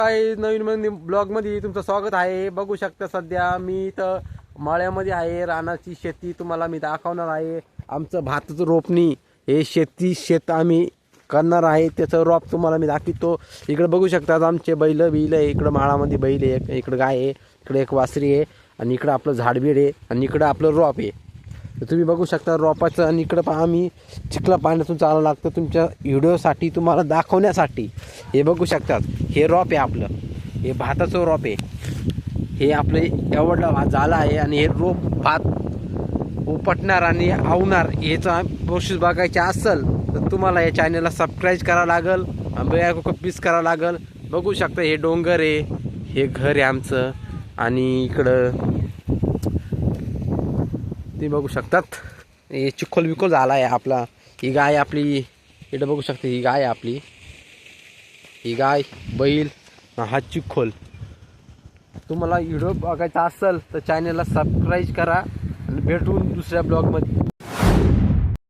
काय नवीन ब्लॉगमध्ये तुमचं स्वागत आहे। बघू शकता सध्या मी इथं माळ्यामध्ये आहे। रानाची शेती तुम्हाला मी दाखवणार आहे। आमचं भाताचं रोपणी हे शेत आम्ही करणार आहे। त्याचं रोप तुम्हाला मी दाखवतो। इकडे बघू शकता आमचे बैल आहे। इकडे माळामध्ये बैल आहे, इकडे गाय आहे, इकडे एक वासरी आहे आणि इकडे आपलं झाडबीड आहे आणि इकडे आपलं रोप आहे। तर तुम्ही बघू शकता रोपाचं। आणि इकडं पहा आम्ही चिखला पाण्यातून चालावं लागतं तुमच्या व्हिडिओसाठी, तुम्हाला दाखवण्यासाठी। हे बघू शकतात हे रोप आहे आपलं, हे भाताचं रोप आहे। हे आपले एवढा झाला आहे आणि हे रोप भात उपटणार आणि आवणार याचा प्रोसेस बघायची असेल तर तुम्हाला या चॅनलला सबस्क्राईब करावं लागेल, बेल प्लीज करावं लागेल। बघू शकता हे डोंगर आहे, हे घर आहे आमचं आणि इकडं ते बघू शकतात हे चिखल बिखल झाला आहे आपला। ही गाय आपली इकडे बघू शकता, ही गाय आपली, ही गाय बैल हा चिखल। तुम्हाला व्हिडिओ बघायचा असेल तर चॅनलला सबस्क्राईब करा आणि भेटून दुसऱ्या ब्लॉगमध्ये।